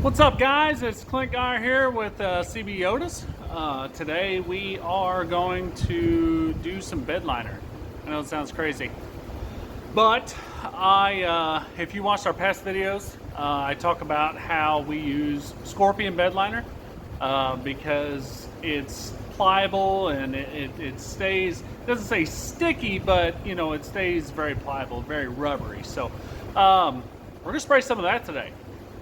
What's up, guys? It's Clint Guy here with CB Yodas. Today we are going to do some bedliner. I know it sounds crazy, but if you watched our past videos, I talk about how we use Scorpion bedliner because it's pliable and it stays. It doesn't say sticky, but you know it stays very pliable, very rubbery. So we're gonna spray some of that today.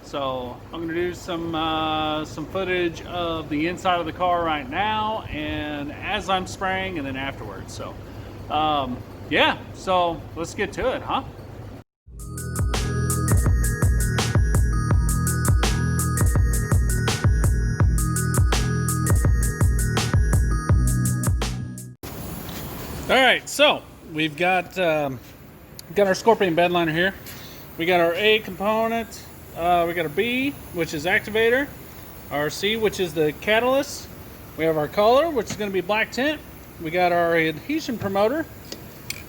So I'm going to do some footage of the inside of the car right now, and as I'm spraying, and then afterwards. So yeah, so let's get to it, huh? All right, so we've got our Scorpion bedliner here. We got our A component. We got our B, which is activator, our C, which is the catalyst. We have our color, which is going to be black tint. We got our adhesion promoter,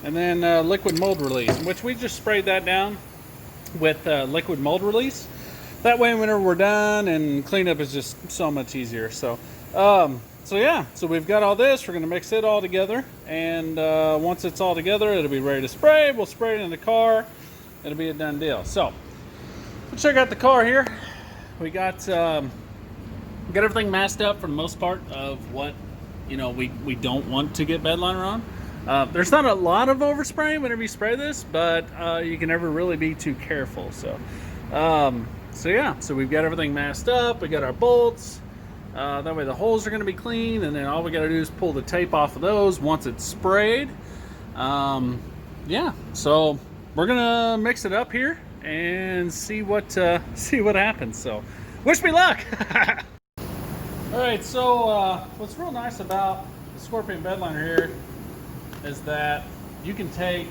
and then liquid mold release, which we just sprayed that down with liquid mold release. That way, whenever we're done, and cleanup is just so much easier. So yeah, so we've got all this. We're going to mix it all together, and once it's all together, it'll be ready to spray. We'll spray it in the car. It'll be a done deal. So let's check out the car here. We got everything masked up for the most part of what we don't want to get bedliner on. There's not a lot of overspray whenever you spray this, but you can never really be too careful. So yeah, so we've got everything masked up. We got our bolts. That way the holes are going to be clean, and then all we got to do is pull the tape off of those once it's sprayed. Yeah, so we're gonna mix it up here and see what happens. So wish me luck. All right, so what's real nice about the Scorpion bedliner here is that you can take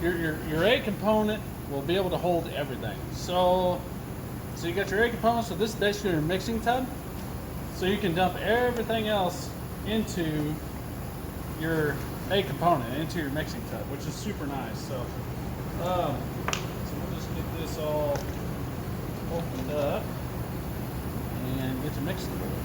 your A component will be able to hold everything. So you got your A component, so this is basically your mixing tub, so you can dump everything else into your A component, into your mixing tub, which is super nice. So we'll just get this all opened up and get to mixing with it.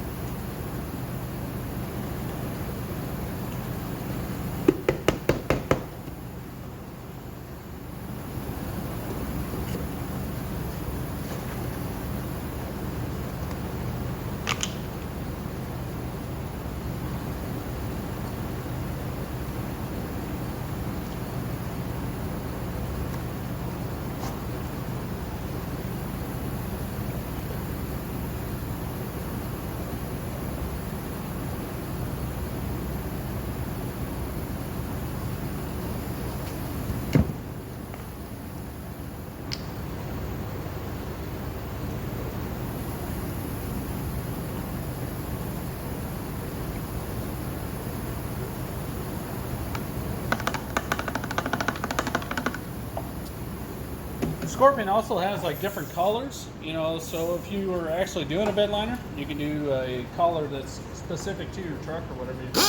Scorpion also has like different colors, so if you were actually doing a bedliner, you can do a color that's specific to your truck or whatever you do.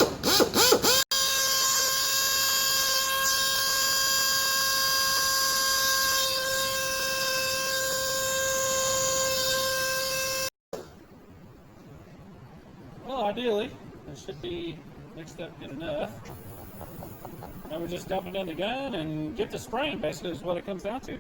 Well, ideally, it should be mixed up good enough. I would just dump it in the gun and get to spraying, basically, is what it comes down to.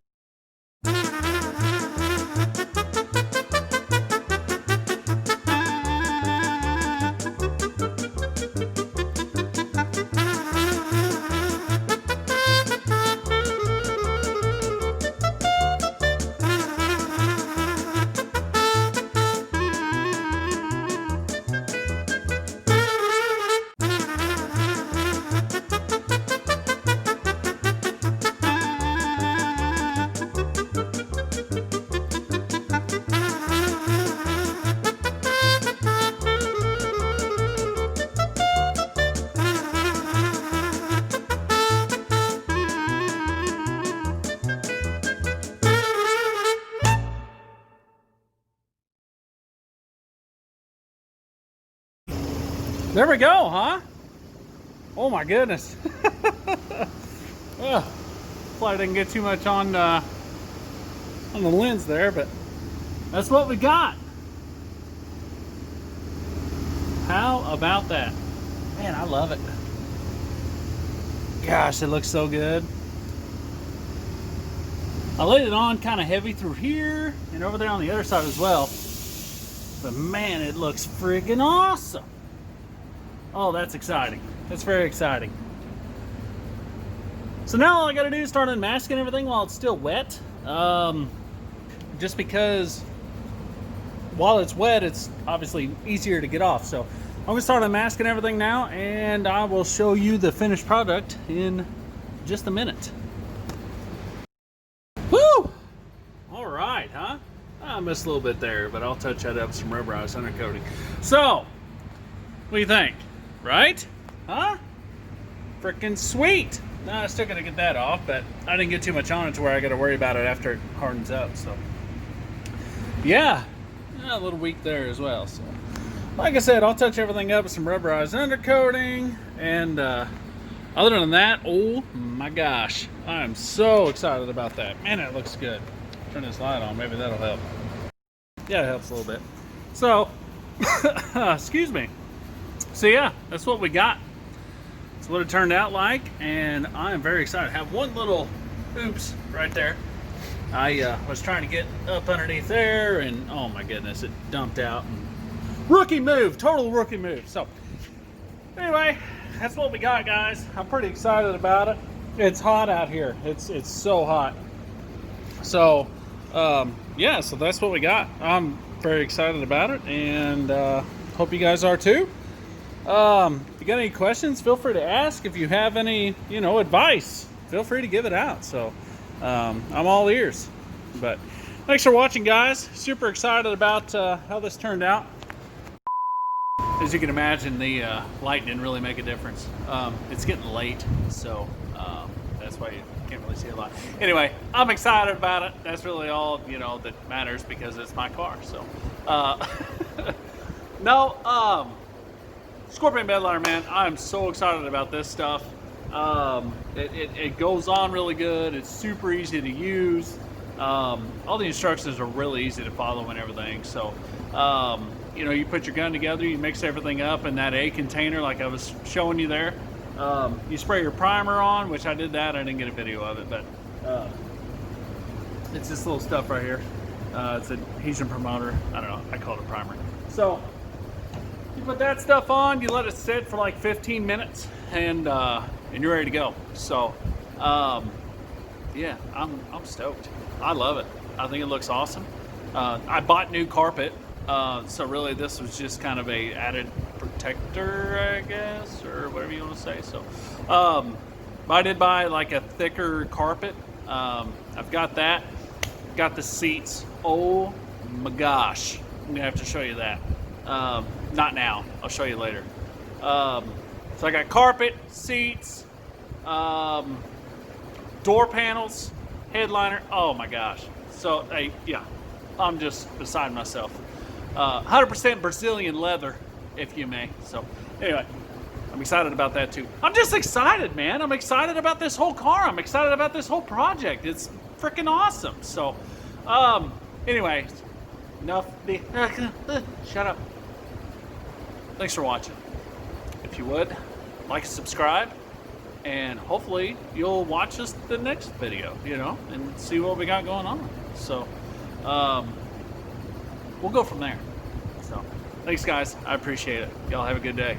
There we go, huh? Oh my goodness. Well, hopefully I didn't get too much on the lens there, but that's what we got. How about that? Man, I love it. Gosh, it looks so good. I laid it on kind of heavy through here and over there on the other side as well. But man, it looks freaking awesome. Oh, that's exciting. That's very exciting. So now all I gotta do is start unmasking everything while it's still wet. Just because while it's wet, it's obviously easier to get off. So I'm gonna start unmasking everything now, and I will show you the finished product in just a minute. Woo! All right, huh? I missed a little bit there, but I'll touch that up with some rubberized undercoating. So, what do you think? Right? Huh? Freaking sweet! No, I'm still gonna get that off, but I didn't get too much on it to where I gotta worry about it after it hardens up, so. Yeah, a little weak there as well, so. Like I said, I'll touch everything up with some rubberized undercoating, and other than that, oh my gosh, I am so excited about that. Man, it looks good. Turn this light on, maybe that'll help. Yeah, it helps a little bit. So, excuse me. So yeah, that's what we got. That's what it turned out like, and I am very excited. I have one little oops right there. I was trying to get up underneath there, and oh my goodness, it dumped out. And rookie move, total rookie move. So anyway, that's what we got, guys. I'm pretty excited about it. It's hot out here. It's so hot. So yeah, so that's what we got. I'm very excited about it, and hope you guys are too. If you got any questions, feel free to ask. If you have any, advice, feel free to give it out. So I'm all ears. But thanks for watching, guys. Super excited about how this turned out. As you can imagine, the light didn't really make a difference. It's getting late, so that's why you can't really see a lot. Anyway, I'm excited about it. That's really all that matters, because it's my car. So no, Scorpion Bedliner, man, I'm so excited about this stuff. It goes on really good. It's super easy to use. All the instructions are really easy to follow and everything. So you put your gun together, you mix everything up in that A container like I was showing you there. You spray your primer on, which I did that. I didn't get a video of it, but it's this little stuff right here. It's an adhesion promoter. I don't know, I call it a primer. So you put that stuff on, you let it sit for like 15 minutes, and you're ready to go. So yeah, I'm stoked. I love it. I think it looks awesome. I bought new carpet, so really this was just kind of a added protector, I guess, or whatever you want to say. So I did buy like a thicker carpet. I've got that. Got the seats. Oh my gosh, I'm gonna have to show you that. Not now, I'll show you later. So I got carpet, seats, door panels, headliner. Oh my gosh. So yeah, I'm just beside myself. 100% Brazilian leather, if you may. So anyway, I'm excited about that too. I'm just excited, man. I'm excited about this whole car. I'm excited about this whole project. It's freaking awesome. So anyway, enough. Shut up. Thanks for watching. If you would, like and subscribe, and hopefully you'll watch us the next video, and see what we got going on. So we'll go from there. So thanks, guys. I appreciate it. Y'all have a good day.